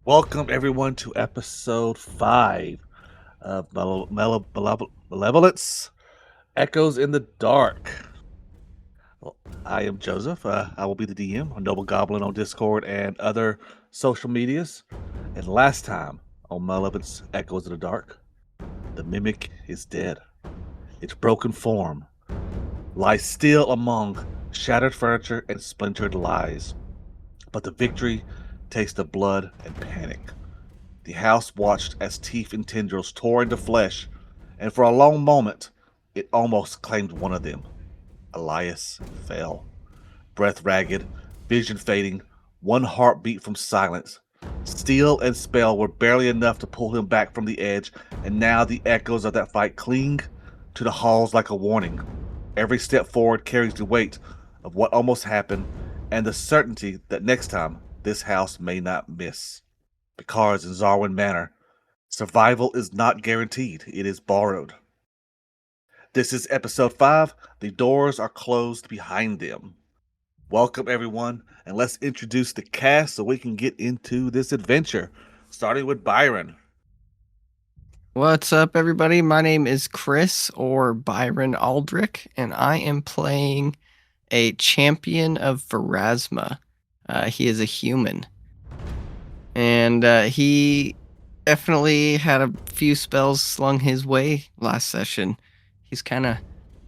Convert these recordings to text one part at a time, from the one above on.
Welcome everyone to episode 5 of Malevolence Echoes in the Dark. Well, I am Joseph. I will be the DM on Noble Goblin on Discord and other social medias. And last time on Malevolence Echoes in the Dark, the Mimic is dead. Its broken form lies still among shattered furniture and splintered lies. But the victory tastes of blood and panic. The house watched as teeth and tendrils tore into flesh, and for a long moment, it almost claimed one of them. Elias fell. Breath ragged, vision fading, one heartbeat from silence. Steel and spell were barely enough to pull him back from the edge, and now the echoes of that fight cling to the halls like a warning. Every step forward carries the weight of what almost happened, and the certainty that next time this house may not miss. Because in Zarwin Manor, survival is not guaranteed, it is borrowed. This is episode 5. The doors are closed behind them. Welcome, everyone, and let's introduce the cast so we can get into this adventure, starting with Byron. What's up, everybody? My name is Chris, or Byron Aldrich, and I am playing a champion of Pharasma. He is a human. And he definitely had a few spells slung his way last session. He's kind of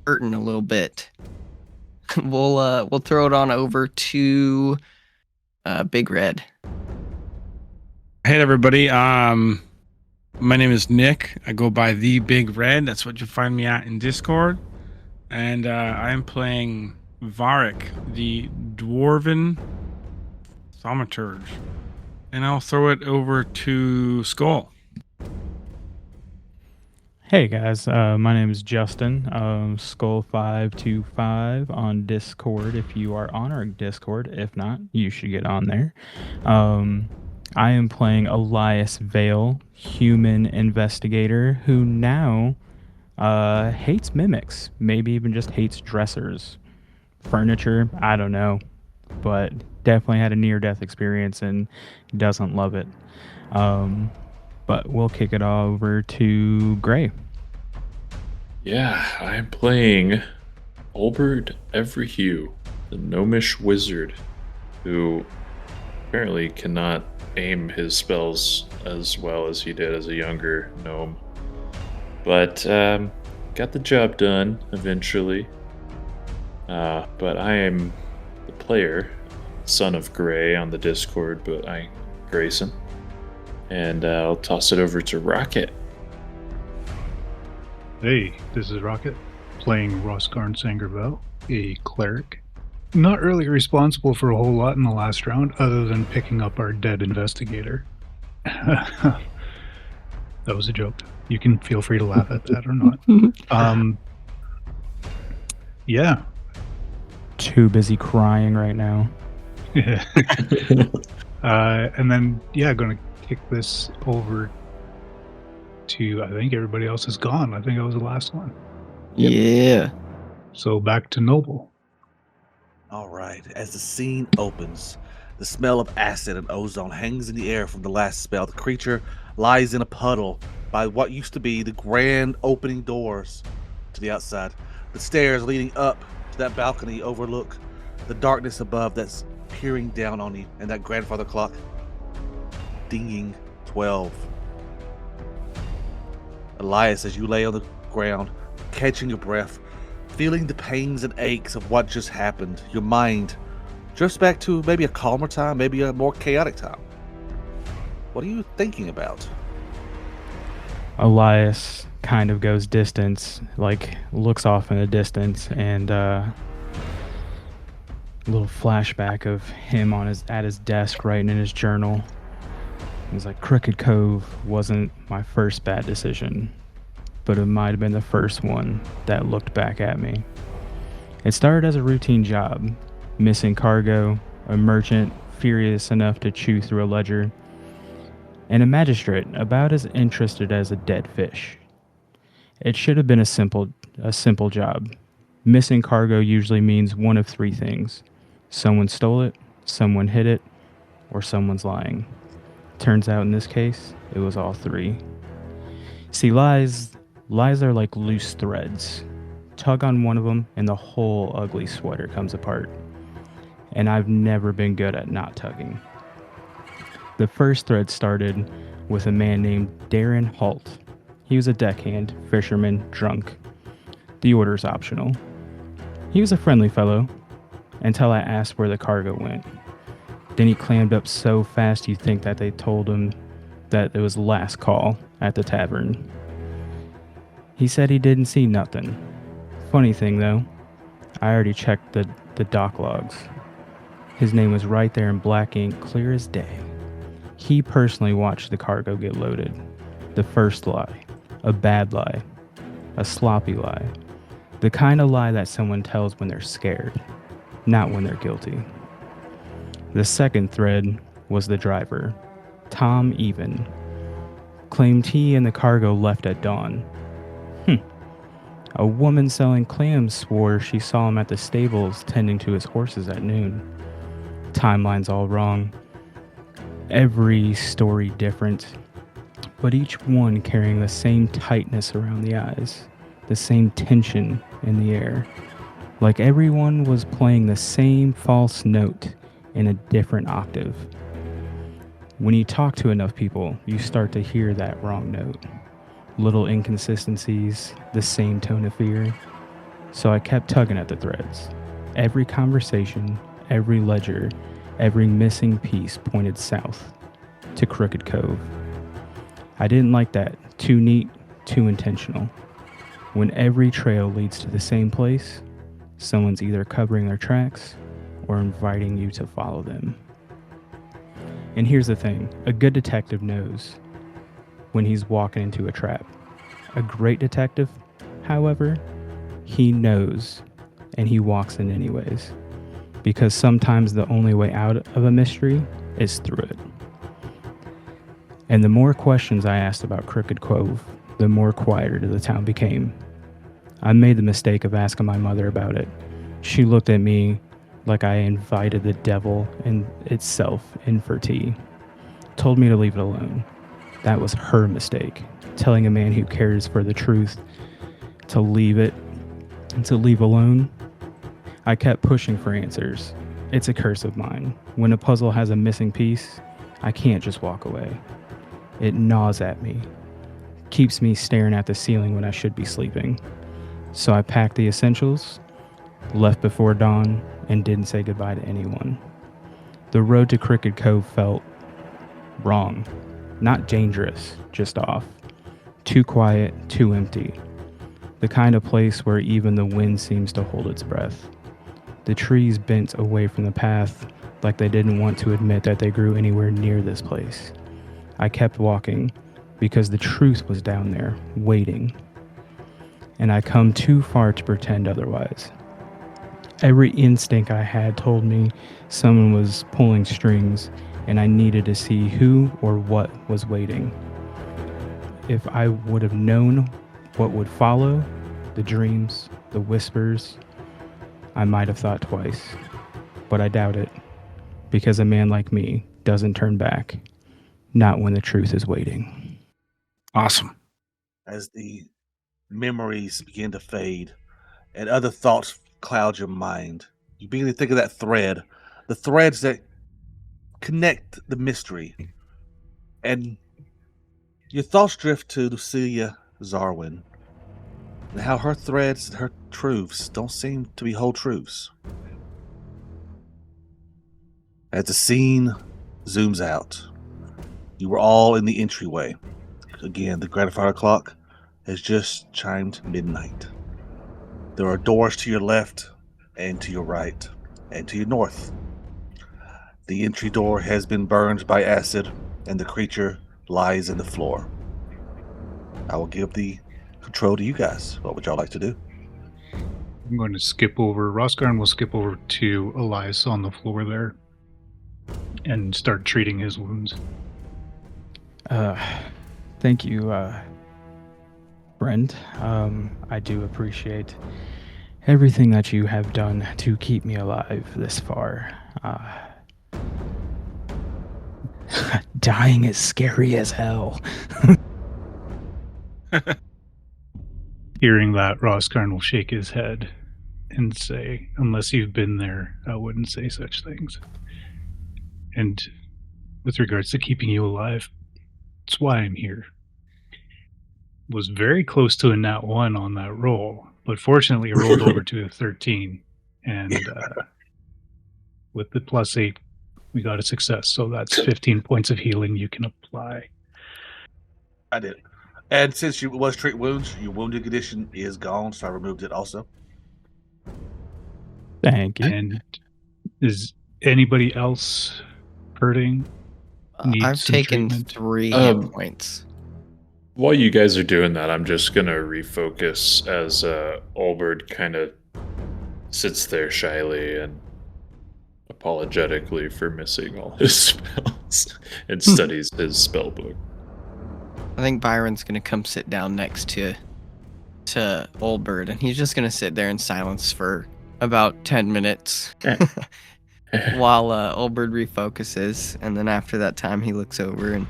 hurting a little bit. We'll throw it on over to Big Red. Hey everybody, my name is Nick. I go by The Big Red. That's what you'll find me at in Discord. And I am playing Varric, the Dwarven Thaumaturge. And I'll throw it over to Skull. Hey guys, my name is Justin, Skull525 on Discord if you are on our Discord. If not, you should get on there. I am playing Elias Vale, human investigator who now hates mimics, maybe even just hates dressers. Furniture, I don't know, but definitely had a near-death experience and doesn't love it. But we'll kick it over to Gray. Yeah, I'm playing Olbert Everyhue, the gnomish wizard, who apparently cannot aim his spells as well as he did as a younger gnome. But got the job done eventually. But I am the player, son of Gray on the Discord, but I Grayson. And I'll toss it over to Rocket. Hey, this is Rocket, playing Roskarn Sangerville, a cleric. Not really responsible for a whole lot in the last round, other than picking up our dead investigator. That was a joke. You can feel free to laugh at that or not. Yeah. Too busy crying right now. And then, gonna kick this over to, I think everybody else is gone. I think I was the last one. Yep. Yeah. So back to Noble. All right, as the scene opens, the smell of acid and ozone hangs in the air from the last spell. The creature lies in a puddle by what used to be the grand opening doors to the outside. The stairs leading up to that balcony overlook the darkness above that's peering down on you, and that grandfather clock dinging 12. Elias, as you lay on the ground, catching your breath, feeling the pains and aches of what just happened, your mind drifts back to maybe a calmer time, maybe a more chaotic time. What are you thinking about? Elias kind of goes distance, like looks off in the distance, and a little flashback of him at his desk writing in his journal. He's like, Crooked Cove wasn't my first bad decision, but it might have been the first one that looked back at me. It started as a routine job, missing cargo, a merchant furious enough to chew through a ledger, and a magistrate about as interested as a dead fish. It should have been a simple job. Missing cargo usually means one of three things. Someone stole it, someone hid it, or someone's lying. Turns out in this case, it was all three. See, lies are like loose threads. Tug on one of them and the whole ugly sweater comes apart. And I've never been good at not tugging. The first thread started with a man named Darren Holt. He was a deckhand, fisherman, drunk. The order's optional. He was a friendly fellow until I asked where the cargo went. Then he clammed up so fast you'd think that they told him that it was last call at the tavern. He said he didn't see nothing. Funny thing though, I already checked the dock logs. His name was right there in black ink, clear as day. He personally watched the cargo get loaded. The first lie, a bad lie, a sloppy lie. The kind of lie that someone tells when they're scared, not when they're guilty. The second thread was the driver, Tom Even. Claimed he and the cargo left at dawn. A woman selling clams swore she saw him at the stables tending to his horses at noon. Timeline's all wrong. Every story different, but each one carrying the same tightness around the eyes, the same tension in the air. Like everyone was playing the same false note in a different octave. When you talk to enough people, you start to hear that wrong note. Little inconsistencies, the same tone of fear. So I kept tugging at the threads. Every conversation, every ledger, every missing piece pointed south to Crooked Cove. I didn't like that. Too neat, too intentional. When every trail leads to the same place, someone's either covering their tracks or inviting you to follow them. And here's the thing, a good detective knows when he's walking into a trap. A great detective, however, he knows and he walks in anyways. Because sometimes the only way out of a mystery is through it. And the more questions I asked about Crooked Cove, the more quieter the town became. I made the mistake of asking my mother about it. She looked at me like I invited the devil in itself in for tea. Told me to leave it alone. That was her mistake. Telling a man who cares for the truth to leave it, to leave alone. I kept pushing for answers. It's a curse of mine. When a puzzle has a missing piece, I can't just walk away. It gnaws at me. Keeps me staring at the ceiling when I should be sleeping. So I packed the essentials, left before dawn, and didn't say goodbye to anyone. The road to Crooked Cove felt wrong. Not dangerous, just off. Too quiet, too empty. The kind of place where even the wind seems to hold its breath. The trees bent away from the path like they didn't want to admit that they grew anywhere near this place. I kept walking because the truth was down there, waiting. And I come too far to pretend otherwise. Every instinct I had told me someone was pulling strings and I needed to see who or what was waiting. If I would have known what would follow, the dreams, the whispers, I might have thought twice. But I doubt it, because a man like me doesn't turn back, not when the truth is waiting. Awesome. As the memories begin to fade and other thoughts cloud your mind, you begin to think of that thread, the threads that connect the mystery. And your thoughts drift to Lucia Zarwin and how her threads and her truths don't seem to be whole truths. As the scene zooms out, you were all in the entryway. Again, the gratifier clock has just chimed midnight. There are doors to your left and to your right and to your north. The entry door has been burned by acid and the creature lies in the floor. I will give the control to you guys. What would y'all like to do? I'm going to skip over. Rosgarn will skip over to Elias on the floor there and start treating his wounds. Thank you, Brent. I do appreciate everything that you have done to keep me alive this far. dying is scary as hell. Hearing that, Roskarn will shake his head and say, unless you've been there, I wouldn't say such things. And with regards to keeping you alive, that's why I'm here. Was very close to a nat 1 on that roll, but fortunately it rolled over to a 13. And with the +8, we got a success. So that's 15 points of healing you can apply. I did. And since you was treat wounds, your wounded condition is gone, so I removed it also. Thank you. And is anybody else hurting? Need I've some taken treatment? 3 hit points. While you guys are doing that, I'm just gonna refocus as Olbert kind of sits there shyly and apologetically for missing all his spells and studies his spell book. I think Byron's gonna come sit down next to Olbert, and he's just gonna sit there in silence for about 10 minutes while Olbert refocuses, and then after that time he looks over and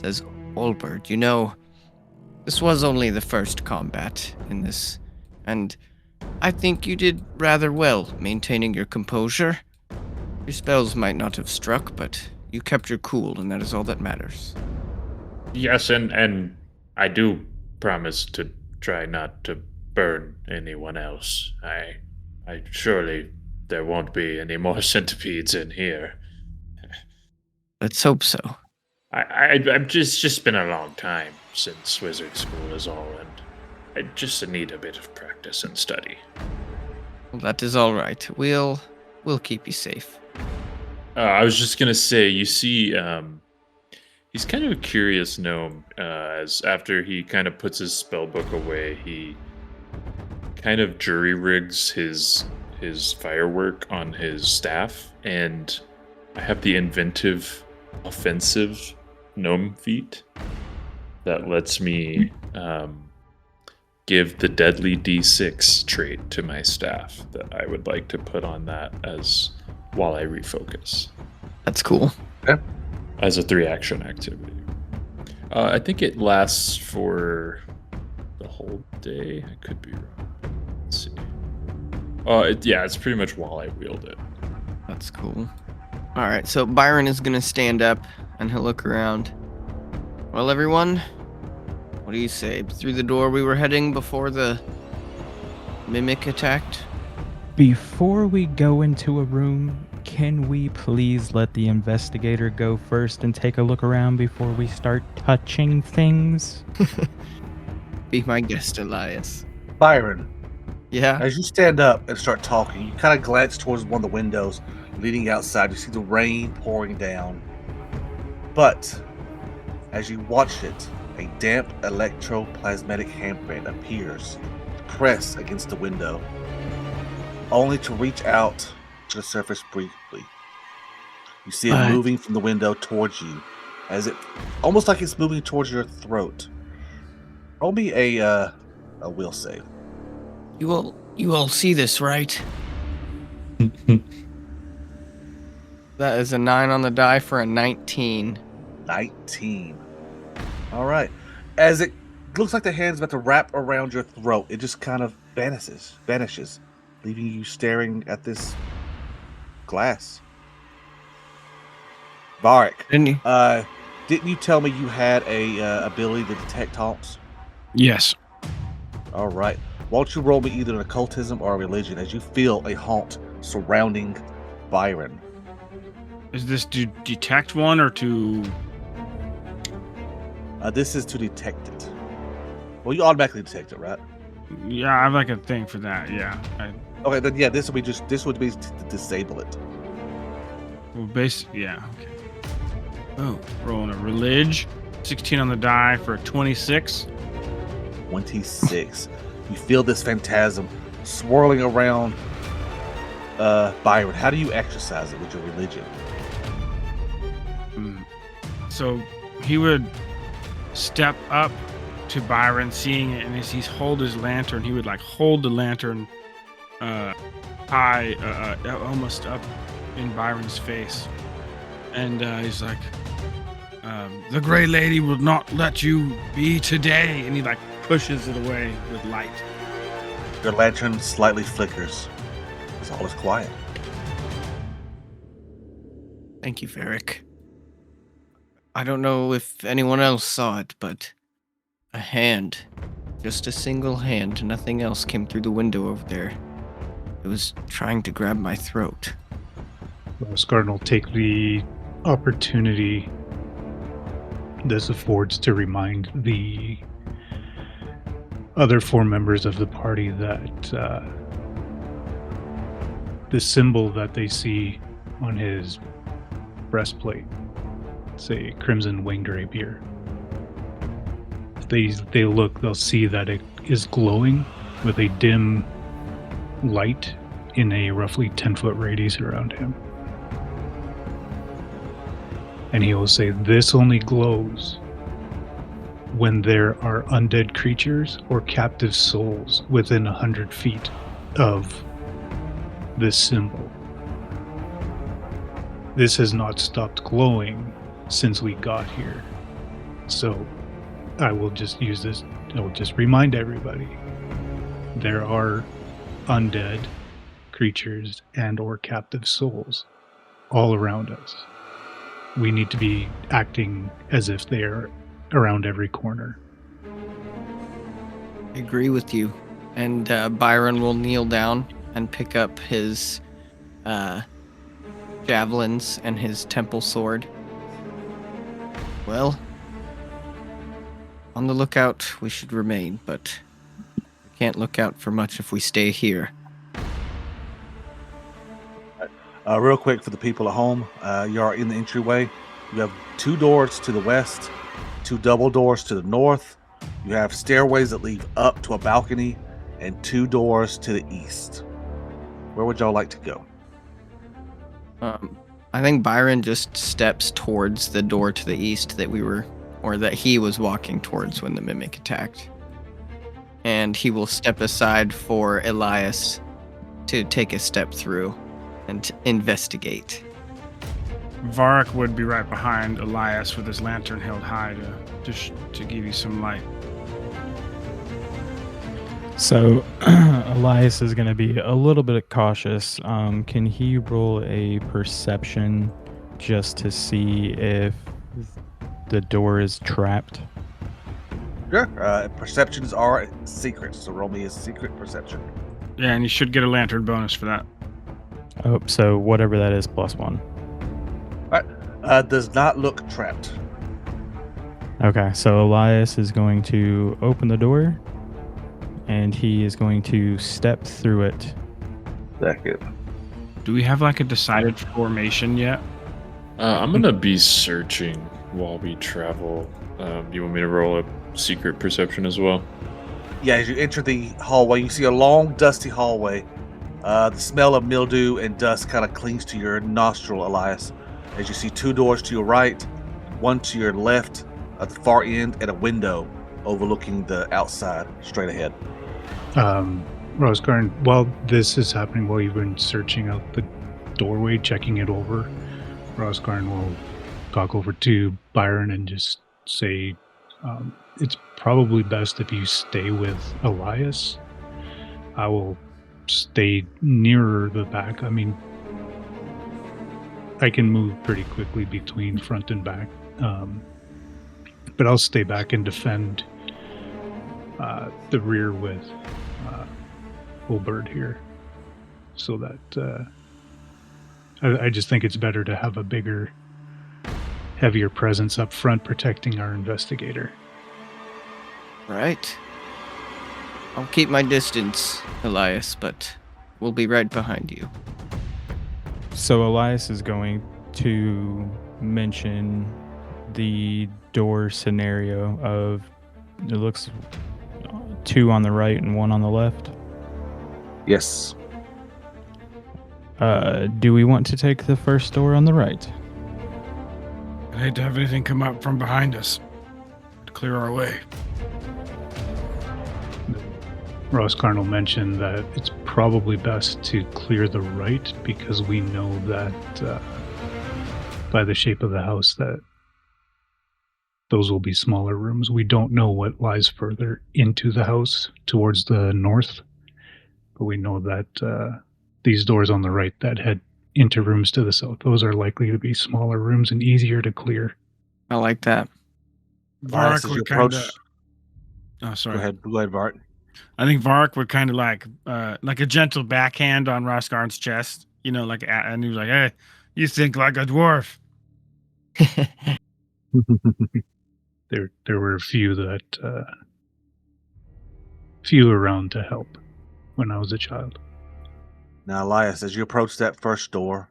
says, Olbert, you know, this was only the first combat in this, and I think you did rather well maintaining your composure. Your spells might not have struck, but you kept your cool, and that is all that matters. Yes, and I do promise to try not to burn anyone else. I surely there won't be any more centipedes in here. Let's hope so. I've just been a long time since wizard school is all, and I just need a bit of practice and study. Well, that is all right. We'll keep you safe. I was just gonna say, you see, he's kind of a curious gnome. As after he kind of puts his spell book away, he kind of jury rigs his firework on his staff, and I have the inventive, offensive gnome feat that lets me give the deadly D6 trait to my staff that I would like to put on that as while I refocus. That's cool. As a 3-action activity. I think it lasts for the whole day. I could be wrong. Let's see. It's pretty much while I wield it. That's cool. All right, so Byron is going to stand up and he'll look around. Well, everyone, what do you say? Through the door we were heading before the mimic attacked? Before we go into a room, can we please let the investigator go first and take a look around before we start touching things? Be my guest, Elias. Byron, Yeah? as you stand up and start talking, you kind of glance towards one of the windows leading outside. You see the rain pouring down. But as you watch it, a damp electroplasmatic handprint appears, pressed against the window, only to reach out to the surface briefly. You see it moving from the window towards you, as it almost like it's moving towards your throat. Roll me a will save. You all see this, right? That is a 9 on the die for a 19. 19. All right. As it looks like the hand's about to wrap around your throat, it just kind of vanishes, leaving you staring at this glass. Varric, didn't you tell me you had a ability to detect haunts? Yes. All right. Why don't you roll me either an occultism or a religion as you feel a haunt surrounding Byron? Is this to detect one or to... This is to detect it. Well, you automatically detect it, right? Yeah, I have like a thing for that, yeah. Okay, then yeah, this would be to disable it. Yeah, okay. Oh, rolling a religion. 16 on the die for a 26. 26. You feel this phantasm swirling around Byron. How do you exercise it with your religion? So he would step up to Byron, seeing it, and as he's hold his lantern, he would like hold the lantern high, almost up in Byron's face, and he's like, The Gray Lady will not let you be today. And he like pushes it away with light. Your lantern slightly flickers. As all is quiet. Thank you, Varric. I don't know if anyone else saw it, but a hand, just a single hand, nothing else came through the window over there. It was trying to grab my throat. Scarden will take the opportunity this affords to remind the other 4 members of the party that the symbol that they see on his breastplate, it's a crimson winged rapier. If they look, they'll see that it is glowing with a dim light in a roughly 10-foot radius around him. And he will say, this only glows when there are undead creatures or captive souls within 100 feet of this symbol. This has not stopped glowing since we got here. So I will just use this, I will just remind everybody, there are undead creatures and or captive souls all around us. We need to be acting as if they are around every corner. I agree with you. And Byron will kneel down and pick up his javelins and his temple sword. Well, on the lookout we should remain, but we can't look out for much if we stay here. Real quick for the people at home, you are in the entryway. You have 2 doors to the west, 2 double doors to the north. You have stairways that lead up to a balcony, and 2 doors to the east. Where would y'all like to go? I think Byron just steps towards the door to the east that he was walking towards when the mimic attacked. And he will step aside for Elias to take a step through and investigate. Varric would be right behind Elias with his lantern held high to give you some light. So Elias is going to be a little bit cautious. Can he roll a perception just to see if the door is trapped? Sure. Perceptions are secrets, so roll me a secret perception. Yeah, and you should get a lantern bonus for that. Oh, so whatever that is, +1. Does not look trapped. Okay, so Elias is going to open the door, and he is going to step through it. Second. Do we have like a decided formation yet? I'm gonna be searching while we travel. You want me to roll a secret perception as well? Yeah, as you enter the hallway, you see a long, dusty hallway. The smell of mildew and dust kind of clings to your nostril, Elias, as you see 2 doors to your right, 1 to your left at the far end, and a window overlooking the outside straight ahead. Rosgarn, while this is happening, while you've been searching out the doorway, checking it over, Rosgarn will talk over to Byron and just say, it's probably best if you stay with Elias. I will stay nearer the back. I mean, I can move pretty quickly between front and back, but I'll stay back and defend the rear with Olbert here, so that I just think it's better to have a bigger, heavier presence up front protecting our investigator. Right. I'll keep my distance, Elias, but we'll be right behind you. So Elias is going to mention the door scenario of, it looks 2 on the right and 1 on the left. Yes. Do we want to take the first door on the right? I'd hate to have anything come up from behind us to clear our way. Rosgarn will mention that it's probably best to clear the right because we know that by the shape of the house that those will be smaller rooms. We don't know what lies further into the house towards the north, but we know that these doors on the right that head into rooms to the south, those are likely to be smaller rooms and easier to clear. I like that. Elias, Vark as you would kind approach. of. Oh, sorry. Go ahead, Bart. I think Vark would kind of like a gentle backhand on Roskarn's chest, and he was like, "Hey, you think like a dwarf." There were few around to help when I was a child. Now, Elias, as you approach that first door,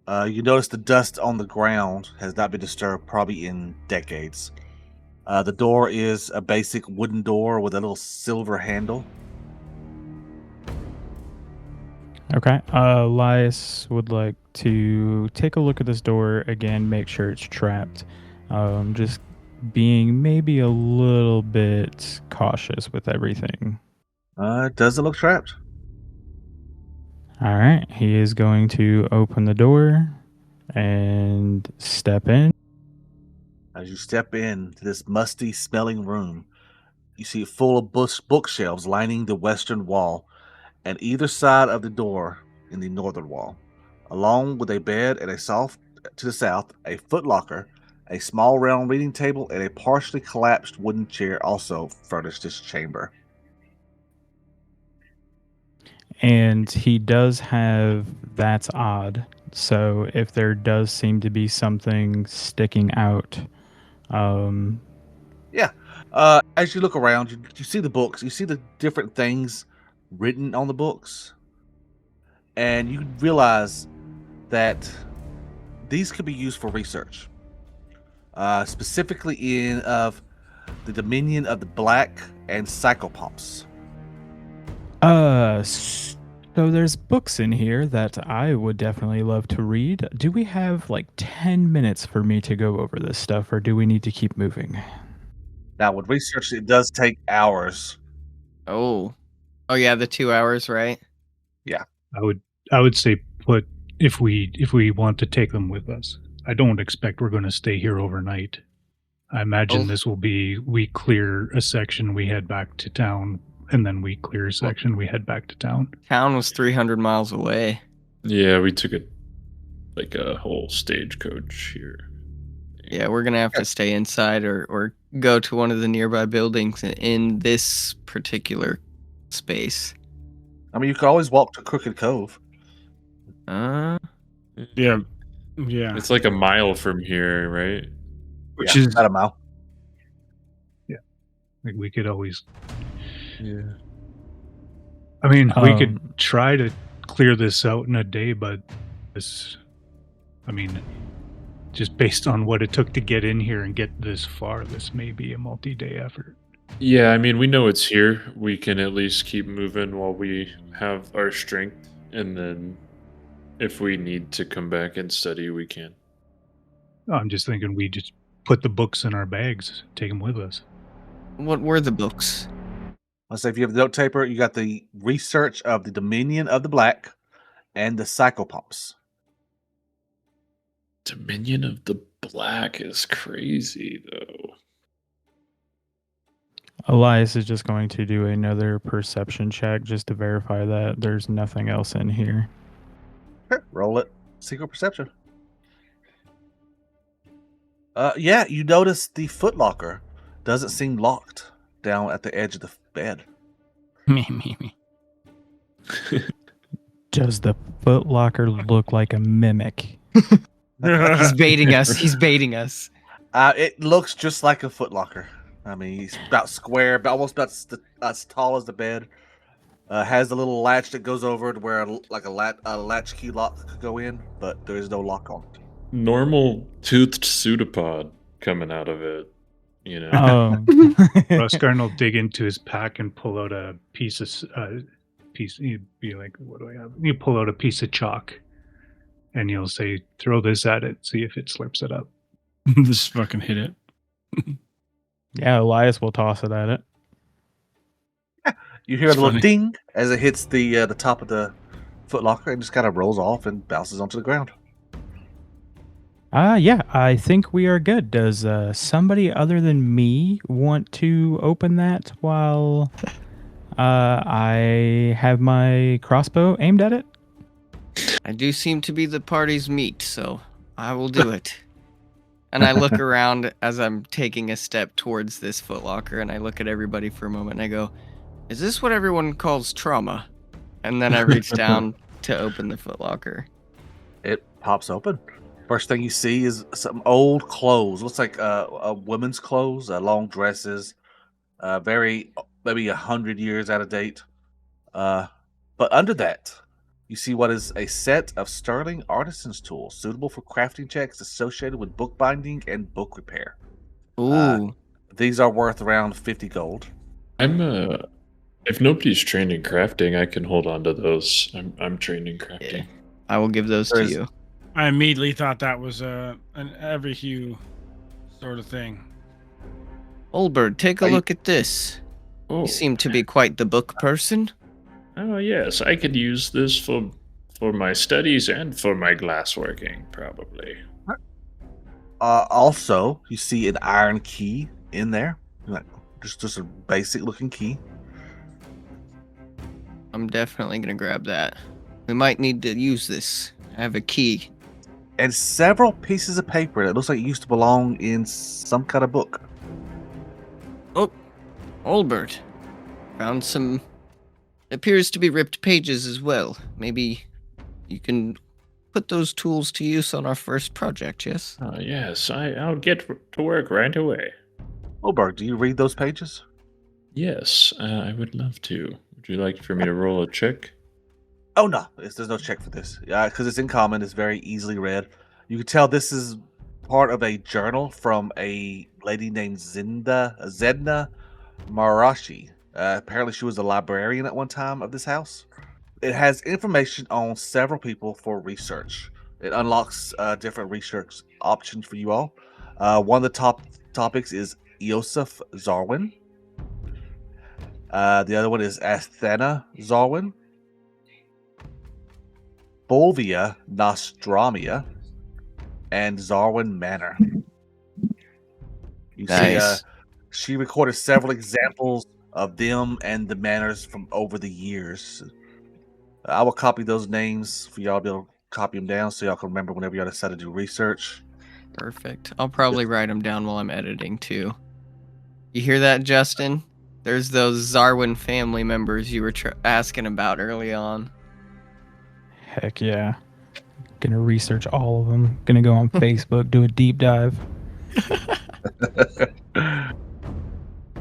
you notice the dust on the ground has not been disturbed probably in decades. The door is a basic wooden door with a little silver handle. Okay. Elias would like to take a look at this door again, make sure it's trapped. Just being maybe a little bit cautious with everything. It doesn't look trapped. All right. He is going to open the door and step in. As you step into this musty smelling room, you see it full of bookshelves lining the western wall and either side of the door in the northern wall, along with a bed and to the south, a footlocker, a small round reading table, and a partially collapsed wooden chair also furnished this chamber. And he does have That's Odd. So if there does seem to be something sticking out, As you look around, you see the books, you see the different things written on the books, and you realize that these could be used for research, specifically in of the dominion of the black and psychopomps. so there's books in here that I would definitely love to read. Do we have like 10 minutes for me to go over this stuff, or do we need to keep moving? Now, with research, it does take hours. Oh yeah, the 2 hours, right? I would say put if we want to take them with us. I don't expect we're going to stay here overnight. I imagine this will be we clear a section, we head back to town, and then we clear a section, we head back to town. Town was 300 miles away. Yeah, we took a whole stagecoach here. Yeah, we're gonna have to stay inside or go to one of the nearby buildings in this particular space. I mean, you could always walk to Crooked Cove. Yeah. It's like a mile from here, right? Which Yeah, is about a mile. Like we could always. Yeah. I mean, we could try to clear this out in a day, but just based on what it took to get in here and get this far, this may be a multi-day effort. Yeah, I mean, we know it's here. We can at least keep moving while we have our strength, and then if we need to come back and study, we can. I'm just thinking we just put the books in our bags, take them with us. What were the books? Let's say if you have the note taper, you got the research of the Dominion of the Black and the Psychopomps. Dominion of the Black is crazy, though. Elias is just going to do another perception check just to verify that there's nothing else in here. Sure, roll it. Secret perception. Yeah, you notice the footlocker doesn't seem locked down at the edge of the bed. me. Does the footlocker look like a mimic? He's baiting us. He's baiting us. It looks just like a footlocker. I mean, he's about square, but almost about as tall as the bed. Has a little latch that goes over to where a latchkey lock could go in, but there is no lock on it. Normal toothed pseudopod coming out of it, you know. Roskarn will dig into his pack and pull out a piece. He'd be like, "What do I have?" You pull out a piece of chalk, and you'll say, "Throw this at it. See if it slurps it up." Just fucking hit it. Yeah, Elias will toss it at it. You hear It's a little funny. ding as it hits the top of the footlocker and just kind of rolls off and bounces onto the ground. Yeah, I think we are good. Does somebody other than me want to open that while I have my crossbow aimed at it? I do seem to be the party's meat, so I will do it. And I look around as I'm taking a step towards this footlocker, and I look at everybody for a moment, and I go, "Is this what everyone calls trauma?" And then I reach down to open the footlocker. It pops open. First thing you see is some old clothes. Looks like women's clothes, long dresses, very maybe 100 years out of date. But under that, you see what is a set of sterling artisan's tools suitable for crafting checks associated with bookbinding and book repair. Ooh, These are worth around 50 gold. If nobody's trained in crafting, I can hold on to those. I'm trained in crafting. yeah. I will give those to There's- you. I immediately thought that was an every hue sort of thing. Olbert, take a Are you- look at this. Oh, You seem to be quite the book person. oh yes, I could use this for my studies and for my glassworking, probably. Also, you see an iron key in there. Like, just a basic looking key. I'm definitely gonna grab that. We might need to use this. I have a key. And several pieces of paper that looks like it used to belong in some kind of book. Oh, Olbert. Found some. Appears to be ripped pages as well. Maybe you can put those tools to use on our first project, yes? Yes, I'll get to work right away. Oberg, do you read those pages? Yes, I would love to. Would you like for me to roll a check? Oh no, there's no check for this. Because it's in common. It's very easily read. You can tell this is part of a journal from a lady named Zedna Marashi. Apparently, she was a librarian at one time of this house. It has information on several people for research. It unlocks different research options for you all. One of the top topics is Iosif Zarwin. The other one is Athena Zarwin. Bolvia Nostramia, and Zarwin Manor. You see, Nice. she recorded several examples of them and the manors from over the years. I will copy those names for y'all to be able to copy them down so y'all can remember whenever y'all decide to do research. Perfect. I'll probably write them down while I'm editing too. You hear that, Justin? There's those Zarwin family members you were asking about early on. Heck yeah. Gonna research all of them. Gonna go on Facebook, do a deep dive.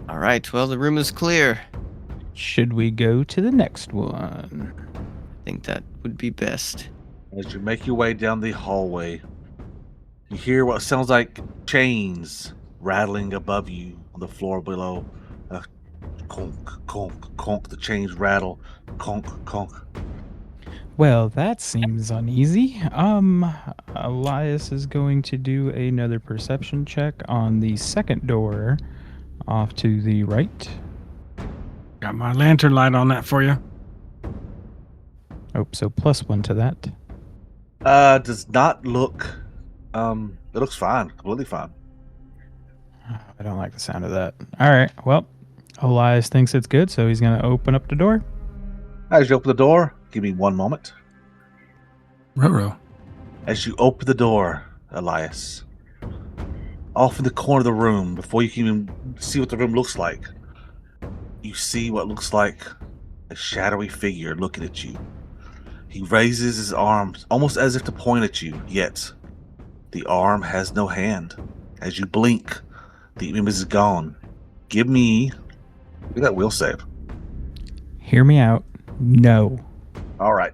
All right, well, the room is clear. Should we go to the next one? I think that would be best. As you make your way down the hallway, you hear what sounds like chains rattling above you on the floor below. Conk, conk, conk. The chains rattle. Conk, conk. Well, that seems uneasy. Elias is going to do another perception check on the second door off to the right. Got my lantern light on that for you. Oh, so +1 to that. Does not look. It looks fine. Completely fine. I don't like the sound of that. All right, well, Elias thinks it's good, so he's going to open up the door. As you open the door, give me one moment. Roro. As you open the door, Elias, off in the corner of the room, before you can even see what the room looks like, you see what looks like a shadowy figure looking at you. He raises his arms, almost as if to point at you, yet the arm has no hand. As you blink, the image is gone. Give me that will save. Hear me out. No. All right.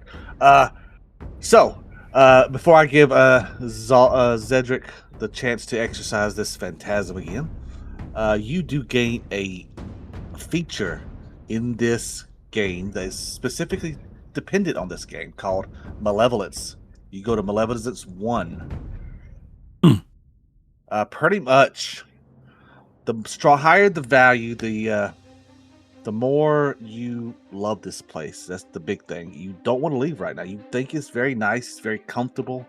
So, before I give Zedric the chance to exercise this phantasm again, you do gain a feature in this game that is specifically dependent on this game called Malevolence. You go to Malevolence 1. Pretty much, the higher the value, the more you love this place. That's the big thing. You don't want to leave right now. You think it's very nice, it's very comfortable.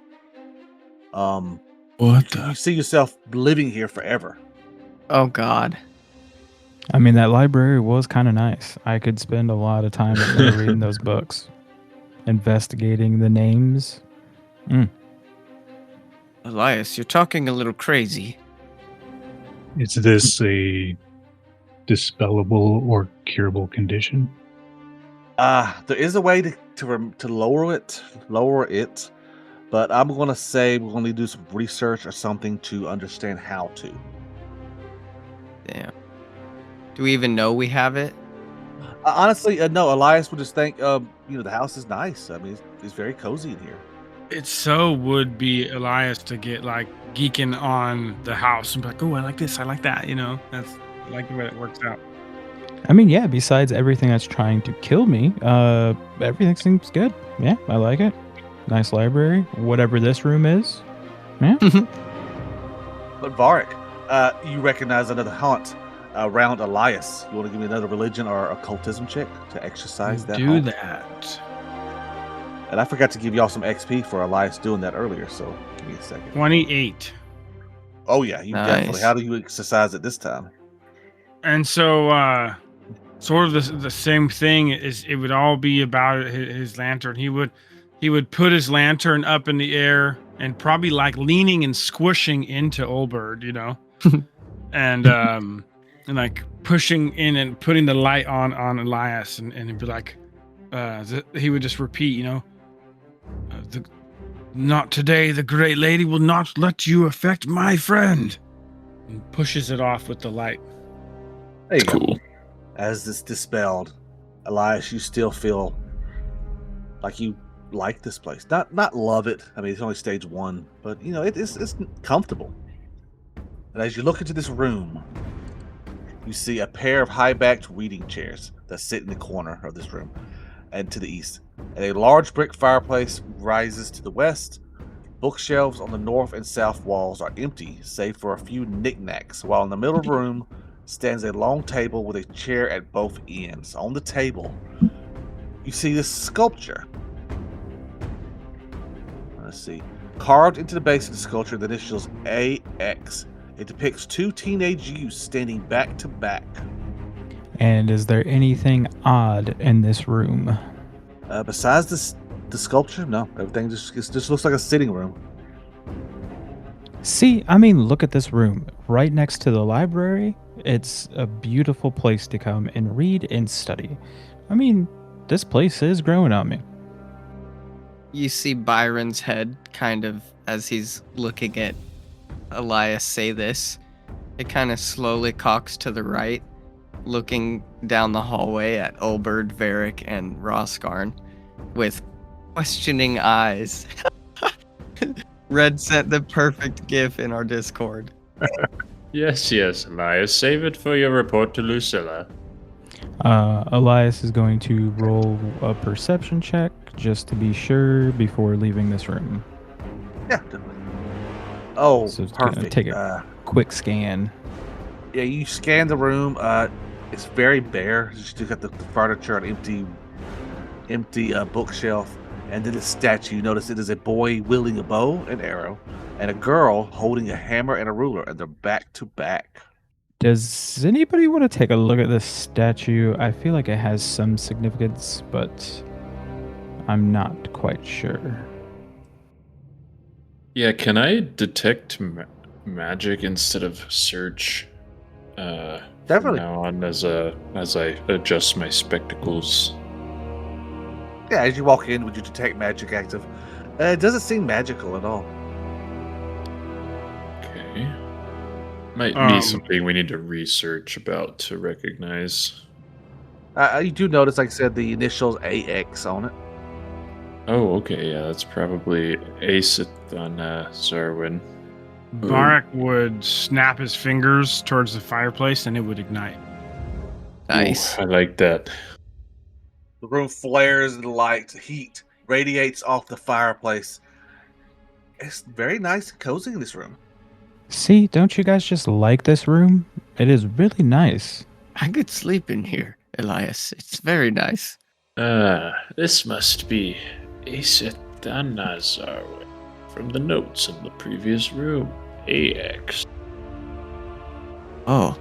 What You see yourself living here forever. Oh God. I mean, that library was kind of nice. I could spend a lot of time in there reading those books, investigating the names. Elias, you're talking a little crazy. Is this a dispellable or curable condition? There is a way to lower it, but I'm gonna say we're gonna do some research or something to understand how to. Damn. Do we even know we have it? Honestly, no. Elias would just think, the house is nice. I mean, it's very cozy in here. It so would be Elias to get like geeking on the house and be like, oh, I like this, I like that, That's I like the way it works out. I mean, yeah, besides everything that's trying to kill me, everything seems good. Yeah, I like it. Nice library. Whatever this room is. Yeah. But Varric, you recognize another haunt around Elias. You want to give me another religion or occultism check to exercise that? Do haunt? that. And I forgot to give y'all some XP for Elias doing that earlier, so give me a second. 28. Oh yeah, you definitely. Nice. How do you exercise it this time? And so sort of the same thing is it would all be about his lantern. He would put his lantern up in the air and probably like leaning and squishing into Olberd, and like pushing in and putting the light on Elias, and it'd be like he would just repeat, not today, the great lady will not let you affect my friend, and pushes it off with the light. There you go. Cool. As it's dispelled, Elias, you still feel like you like this place. Not love it. I mean, it's only stage 1, but it's comfortable. And as you look into this room, you see a pair of high-backed reading chairs that sit in the corner of this room and to the east. And a large brick fireplace rises to the west. Bookshelves on the north and south walls are empty, save for a few knickknacks, while in the middle of the room stands a long table with a chair at both ends. On the table, you see this sculpture. Let's see. Carved into the base of the sculpture, the initials AX. It depicts 2 teenage youths standing back to back. And is there anything odd in this room? Besides the sculpture, no. Everything just looks like a sitting room. See, I mean, look at this room. Right next to the library. It's a beautiful place to come and read and study. I mean, this place is growing on me. You see Byron's head kind of as he's looking at Elias say this. It kind of slowly cocks to the right, looking down the hallway at Olberd, Varric, and Roscarn with questioning eyes. Red sent the perfect gif in our Discord. Yes, Elias. Save it for your report to Lucilla. Elias is going to roll a perception check just to be sure before leaving this room. Yeah, definitely. Oh, So it's gonna perfect. take a quick scan. Yeah, you scan the room. It's very bare. You still got the furniture, an empty bookshelf, and then the statue. You notice it is a boy wielding a bow and arrow, and a girl holding a hammer and a ruler, and they're back to back. Does anybody want to take a look at this statue? I feel like it has some significance, but I'm not quite sure. Yeah, can I detect magic instead of search? Definitely. From now on, as I adjust my spectacles. Yeah, as you walk in, would you detect magic active? It doesn't seem magical at all. Okay. Might be something we need to research about to recognize. You do notice, like I said, the initials AX on it. Oh, okay, yeah, that's probably Aceth on Zarwin. Varric would snap his fingers towards the fireplace and it would ignite. Nice. Ooh, I like that. The room flares in light. Heat radiates off the fireplace. It's very nice and cozy in this room. See, don't you guys just like this room? It is really nice. I could sleep in here, Elias. It's very nice. This must be Aceth on Zarwin from the notes in the previous room. AX. Oh,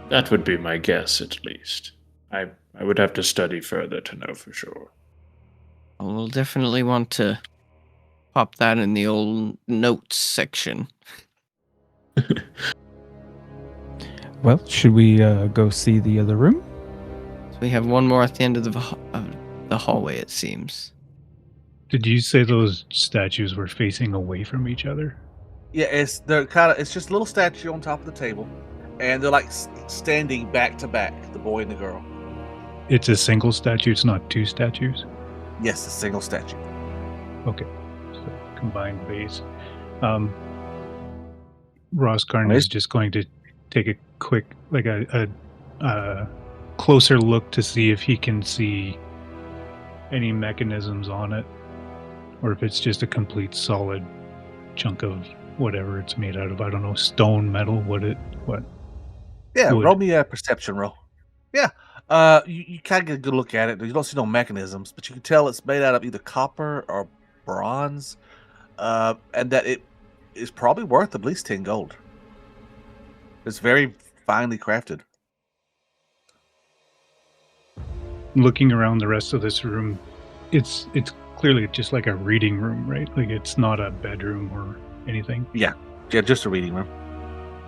That would be my guess, at least. I would have to study further to know for sure. we'll definitely want to pop that in the old notes section. Well, should we go see the other room? So we have one more at the end of the hallway, it seems. Did you say those statues were facing away from each other? Yeah, it's just a little statue on top of the table, and they're like standing back to back, the boy and the girl. It's a single statue. It's not two statues. Yes, a single statue. Okay, so combined base. Roskarn is just going to take a quick, like a closer look to see if he can see any mechanisms on it, or if it's just a complete solid chunk of whatever it's made out of. I don't know, stone, metal, what? Yeah, Wood. roll me a perception roll. Yeah, you kind of get a good look at it. You don't see no mechanisms, but you can tell it's made out of either copper or bronze, and that it is probably worth at least 10 gold. It's very finely crafted. Looking around the rest of this room, it's clearly just like a reading room, right? Like it's not a bedroom or anything. Yeah, just a reading room.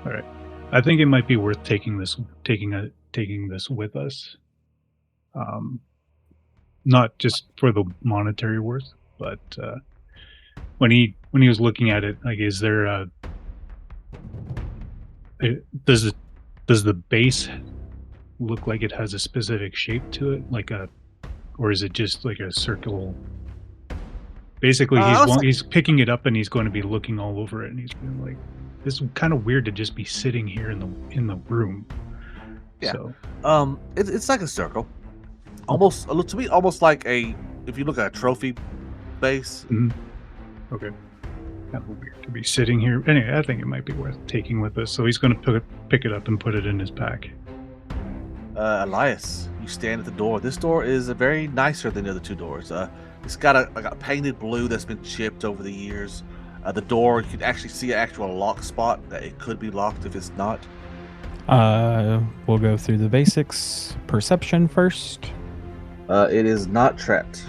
All right, I think it might be worth taking this with us. Not just for the monetary worth, but when he was looking at it, like, is there does the base look like it has a specific shape to it, or is it just like a circle? Basically, he's picking it up and he's going to be looking all over it, and he's being like, "This is kind of weird to just be sitting here in the room." Yeah. So, It's like a circle, almost to me, almost like if you look at a trophy base. okay, kind of weird to be sitting here. Anyway, I think it might be worth taking with us. So he's going to pick it up and put it in his pack. Elias, you stand at the door. This door is very nicer than the other two doors. It's got a painted blue that's been chipped over the years. The door, you can actually see an actual lock spot that it could be locked if it's not. We'll go through the basics. Perception first. It is not trapped.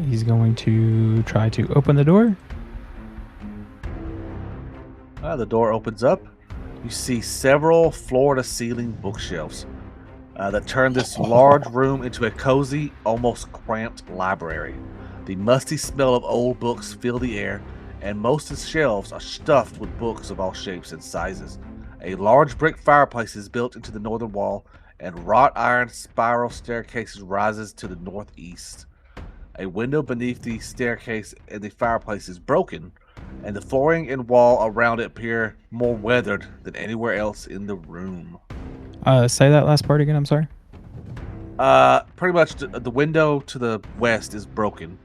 He's going to try to open the door. The door opens up. You see several floor-to-ceiling bookshelves that turn this large room into a cozy, almost cramped library. The musty smell of old books fill the air, and most of the shelves are stuffed with books of all shapes and sizes. A large brick fireplace is built into the northern wall, and wrought iron spiral staircases rises to the northeast. A window beneath the staircase and the fireplace is broken, and the flooring and wall around it appear more weathered than anywhere else in the room. Say that last part again, I'm sorry. Pretty much the window to the west is broken,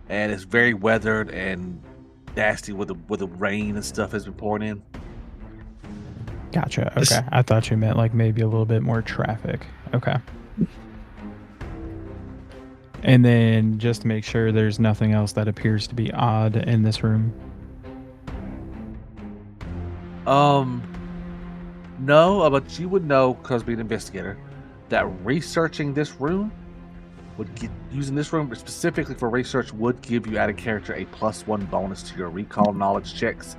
and it's very weathered and nasty with the rain and stuff has been pouring in. Gotcha. Okay. I thought you meant like maybe a little bit more traffic. Okay. And then just to make sure there's nothing else that appears to be odd in this room. No, but you would know, because being an investigator, that researching this room using this room specifically for research would give you out of character a +1 bonus to your recall knowledge checks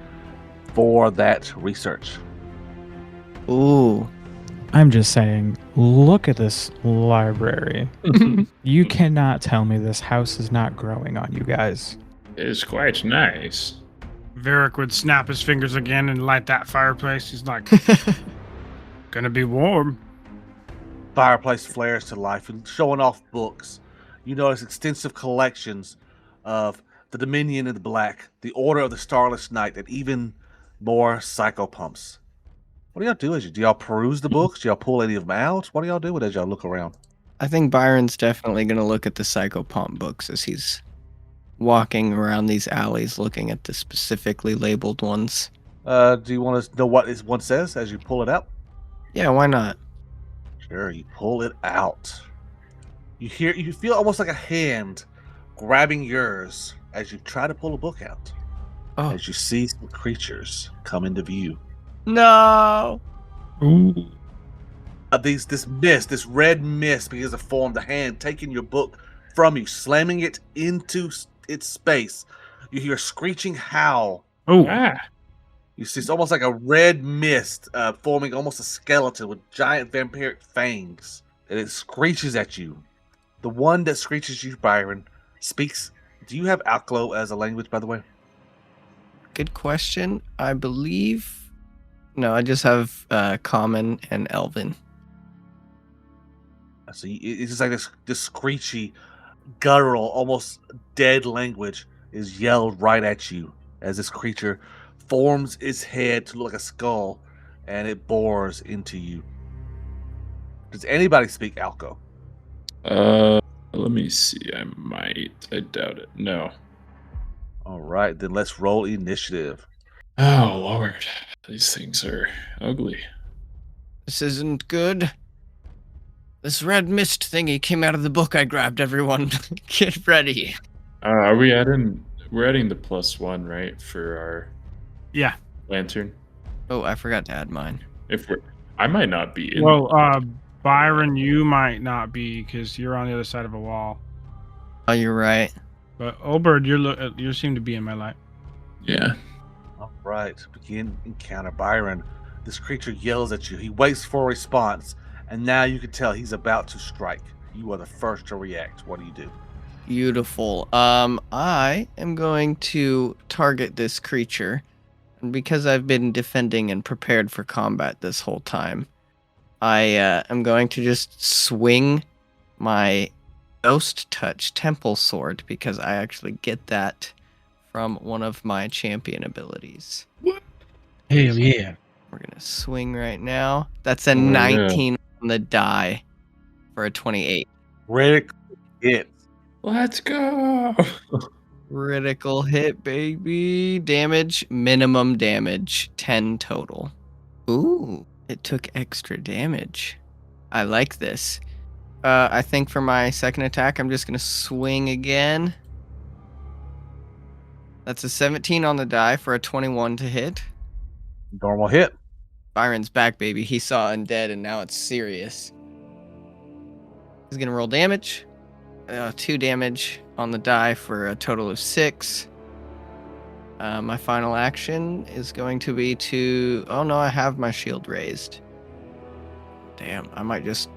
for that research. Ooh. I'm just saying, look at this library. You cannot tell me this house is not growing on you guys. It's quite nice. Varric would snap his fingers again and light that fireplace. He's like, gonna be warm. Fireplace flares to life and showing off books. You notice extensive collections of the Dominion in the Black, the Order of the Starless Night, and even more psychopumps. What do y'all do? Do y'all peruse the books? Do y'all pull any of them out? What do y'all do as y'all look around? I think Byron's definitely going to look at the psychopomp books as he's walking around these alleys looking at the specifically labeled ones. Do you want to know what one says as you pull it out? Yeah, why not? Sure, you pull it out. You feel almost like a hand grabbing yours as you try to pull a book out. Oh As you see some creatures come into view. no! Ooh. This red mist begins to form. The hand taking your book from you, slamming it into its space. You hear a screeching howl. Oh. Ah. You see, it's almost like a red mist forming almost a skeleton with giant vampiric fangs. And it screeches at you. The one that screeches you, Byron, speaks. Do you have Alclo as a language, by the way? Good question. I believe. No, I just have Common and Elven. So it's just like this screechy, guttural, almost dead language is yelled right at you as this creature forms its head to look like a skull and it bores into you. Does anybody speak Alco? Let me see. I might. I doubt it. No. All right, then let's roll initiative. Oh Lord, these things are ugly. This isn't good. This red mist thingy came out of the book I grabbed, everyone. Get ready. Are we adding? We're adding the +1, right, for our Yeah. lantern? Oh, I forgot to add mine. If we're, I might not be in. Well, Byron, you might not be because you're on the other side of a wall. Oh, you're right. But Olbert, you seem to be in my light. Yeah. All right, begin encounter. Byron, this creature yells at you. He waits for a response, and now you can tell he's about to strike. You are the first to react. What do you do? Beautiful. I am going to target this creature. And because I've been defending and prepared for combat this whole time, I am going to just swing my Ghost Touch Temple Sword because I actually get that from one of my champion abilities. Hell yeah. We're going to swing right now. That's a Oh, yeah. 19 on the die for a 28. Critical hit. Let's go. Critical hit, baby. Damage, minimum damage, 10 total. Ooh, it took extra damage. I like this. I think for my second attack, I'm just going to swing again. That's a 17 on the die for a 21 to hit. Normal hit. Byron's back, baby. He saw undead, and now it's serious. He's going to roll damage. 2 damage on the die for a total of 6. My final action is going to be to... Oh, no, I have my shield raised. Damn, I might just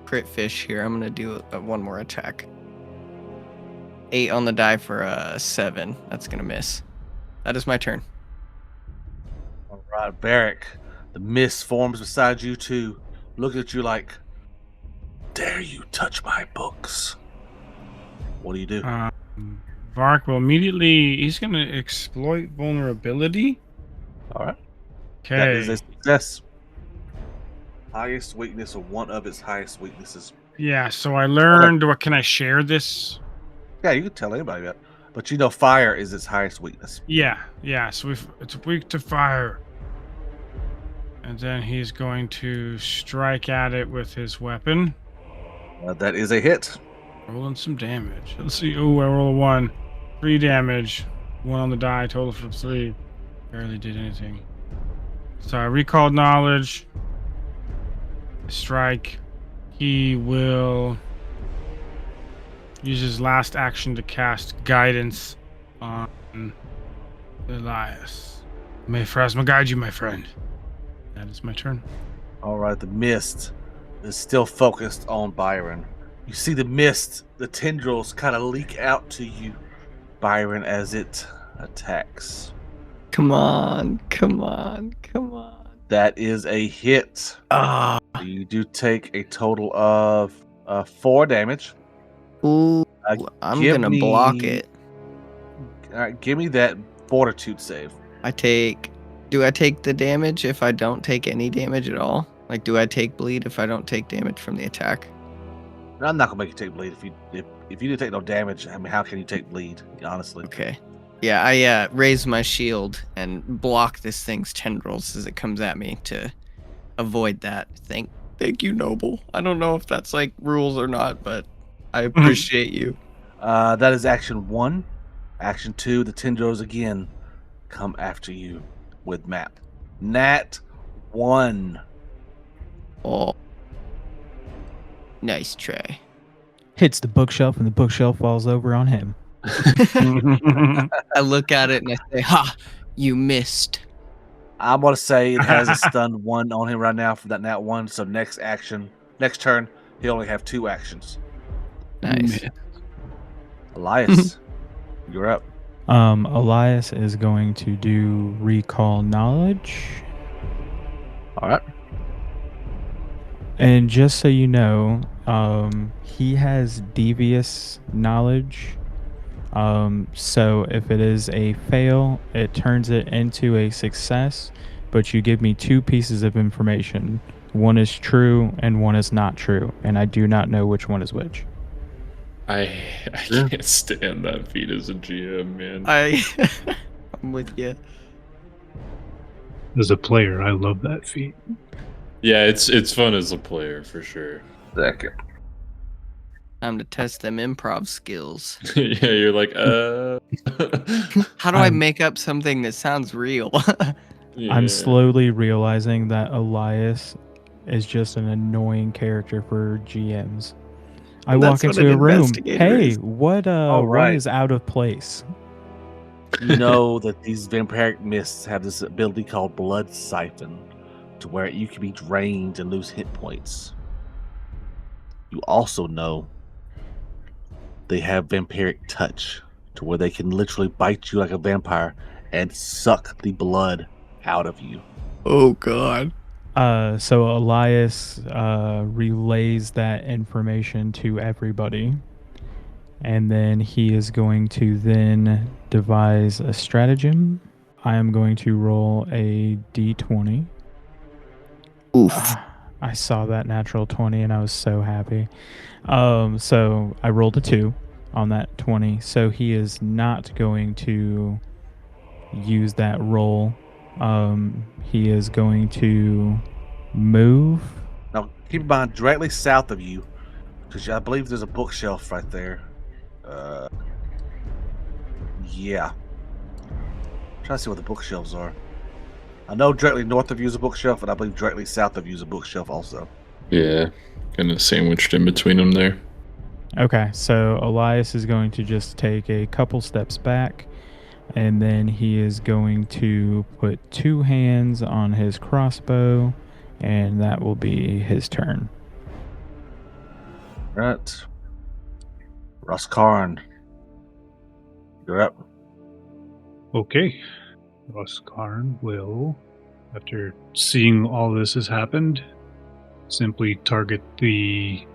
crit fish here. I'm going to do one more attack. 8 on the die for a 7. That's going to miss. That is my turn. All right, Barrick. The mist forms beside you two, looking at you like, dare you touch my books? What do you do? Vark will immediately. He's going to exploit vulnerability. All right. That is Okay. a success. Highest weakness or one of its highest weaknesses. Yeah. So I learned. What can I share this? Yeah, you can tell anybody that. But you know fire is its highest weakness. Yeah. Yeah. So it's weak to fire. And then he's going to strike at it with his weapon. That is a hit. Rolling some damage. Let's see. Oh, I roll a 1. 3 damage. 1 on the die. Total for 3. Barely did anything. So I recalled knowledge. Strike. He will use his last action to cast guidance on Elias. May Phrasma guide you, my friend. That is my turn. All right, the mist is still focused on Byron. You see the mist, the tendrils kind of leak out to you, Byron, as it attacks. Come on. Come on. Come on. That is a hit. Ah. You do take a total of 4 damage. Ooh. Uh, I'm give going to block me- it. All right, give me that fortitude save. Do I take the damage if I don't take any damage at all? Like, do I take bleed if I don't take damage from the attack? I'm not gonna make you take bleed if you didn't take no damage. I mean, how can you take bleed? Honestly. Okay. Yeah, I raise my shield and block this thing's tendrils as it comes at me to avoid that. Thank you, Noble. I don't know if that's like rules or not, but I appreciate you. That is action 1. Action 2, the tendrils again come after you with map. Nat 1. Oh. Nice try. Hits the bookshelf, and the bookshelf falls over on him. I look at it and I say, "Ha! You missed." I'm going to say it has a stunned 1 on him right now for that Nat 1. So next turn, he'll only have 2 actions. Nice. Man. Elias, you're up. Elias is going to do recall knowledge. All right. And just so you know, he has devious knowledge. So if it is a fail, it turns it into a success, but you give me 2 pieces of information. One is true and one is not true, and I do not know which one is which. I can't stand that feat as a GM, man. I'm with you. As a player, I love that feat. Yeah, it's fun as a player for sure. Second. Time to test them improv skills. Yeah, you're like, How do I I'm- make up something that sounds real? yeah. I'm slowly realizing that Elias is just an annoying character for GMs. I walk That's what into an a room. investigator Hey, is. what All what right. is out of place? You know that these vampiric mists have this ability called Blood Siphon, to where you can be drained and lose hit points. You also know they have vampiric touch, to where they can literally bite you like a vampire and suck the blood out of you. Oh God. So Elias relays that information to everybody, and then he is going to then devise a stratagem. I am going to roll a d20. Oof. I saw that natural 20 and I was so happy. So I rolled a 2 on that 20. So he is not going to use that roll. He is going to move. Now, keep in mind, directly south of you, because I believe there's a bookshelf right there. Yeah. I'm trying to see what the bookshelves are. I know directly north of you is a bookshelf, and I believe directly south of you is a bookshelf also. Yeah, kind of sandwiched in between them there. Okay, so Elias is going to just take a couple steps back, and then he is going to put 2 hands on his crossbow, and that will be his turn. Right. Roskarn, you're up. Okay. Roskarn will, after seeing all this has happened, simply target the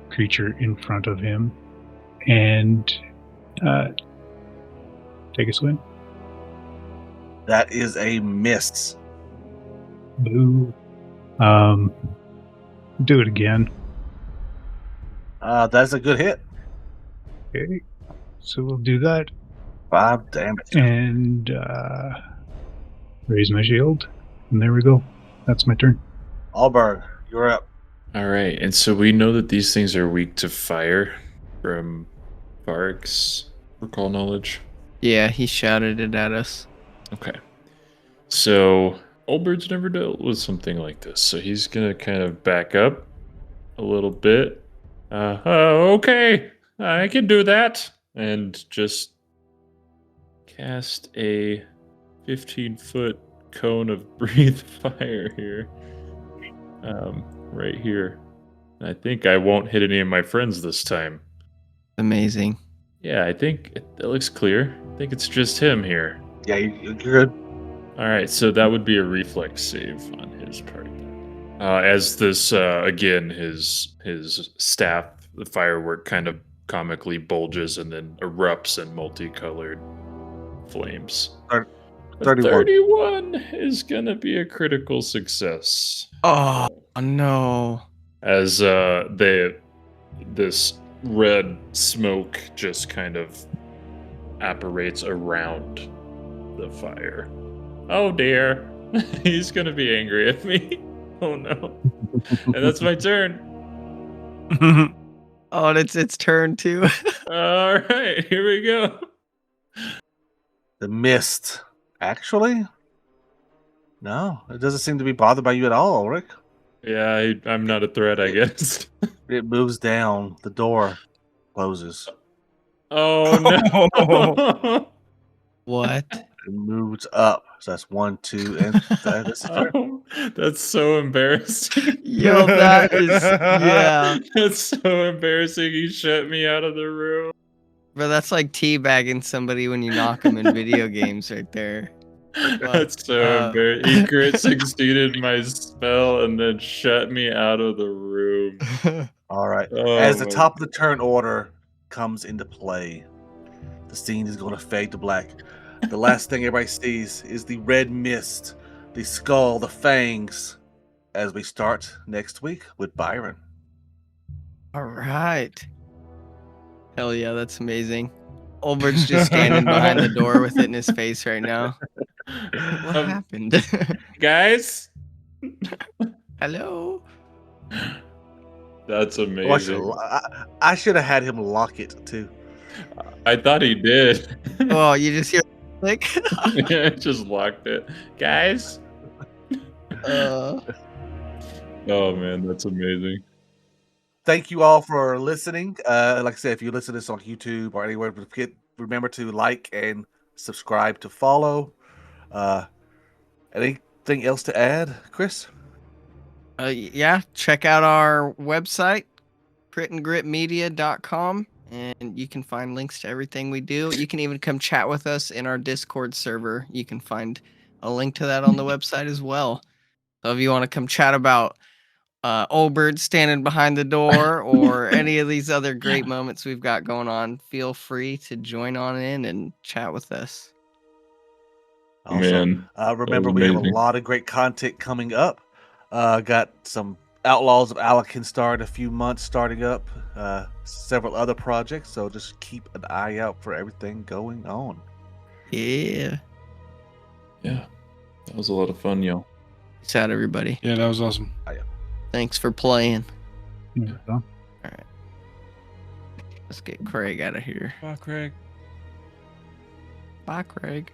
creature in front of him and take a swing. That is a miss. Boo. Do it again. That's a good hit. Okay. So we'll do that 5 damage. and raise my shield. And there we go. That's my turn. Alberg, you're up. All right, and so we know that these things are weak to fire from Varg's recall knowledge. Yeah, he shouted it at us. Okay. So Olbert's never dealt with something like this, so he's gonna kind of back up a little bit. Okay, I can do that, and just cast a 15-foot cone of breathe fire here, right here. I think I won't hit any of my friends this time. Amazing. Yeah, I think it looks clear. I think it's just him here. Yeah, you're good. All right, so that would be a reflex save on his part. As this, again, his staff, the firework kind of comically bulges and then erupts in multicolored flames. 31. 31 is gonna be a critical success. Oh no. As this red smoke just kind of apparates around the fire. Oh dear. He's gonna be angry at me. Oh no. And that's my turn. Oh, and it's its turn too. All right, here we go. The mist. Actually, no, it doesn't seem to be bothered by you at all, Ulrich. Yeah, I'm not a threat, I guess. It moves down. The door closes. Oh no! What? It moves up. So that's 1, 2, and that's the turn. Oh, that's so embarrassing. Yo, that is yeah. That's so embarrassing. He shut me out of the room. Bro, that's like teabagging somebody when you knock them in video games right there. That's so embarrassing. He crit succeeded my spell and then shut me out of the room. All right. Oh As the my top of the turn order comes into play, the scene is going to fade to black. The last thing everybody sees is the red mist, the skull, the fangs, as we start next week with Byron. All right. Hell yeah, that's amazing. Olbert's just standing behind the door with it in his face right now. What happened? Guys? Hello? That's Oh, amazing. I should have had him lock it too. I thought he did. Oh, you just hear click? Yeah, just locked it. Guys? uh, Oh man, that's amazing. Thank you all for listening. Like I said, if you listen to this on YouTube or anywhere, remember to like and subscribe to follow. Anything else to add, Chris? yeah, check out our website, critandgritmedia.com, and you can find links to everything we do. You can even come chat with us in our Discord server. You can find a link to that on the website as well. So if you want to come chat about Olbert standing behind the door or any of these other great moments we've got going on, feel free to join on in and chat with us. Also, Man, remember, that was we have a amazing. lot of great content coming up. Got some Outlaws of Alakenstar in a few months starting up, several other projects. So just keep an eye out for everything going on. Yeah. Yeah, that was a lot of fun, y'all. Peace out, everybody. Yeah, that was awesome. Thanks for playing. Yeah. All right. Let's get Craig out of here. Bye, Craig. Bye, Craig.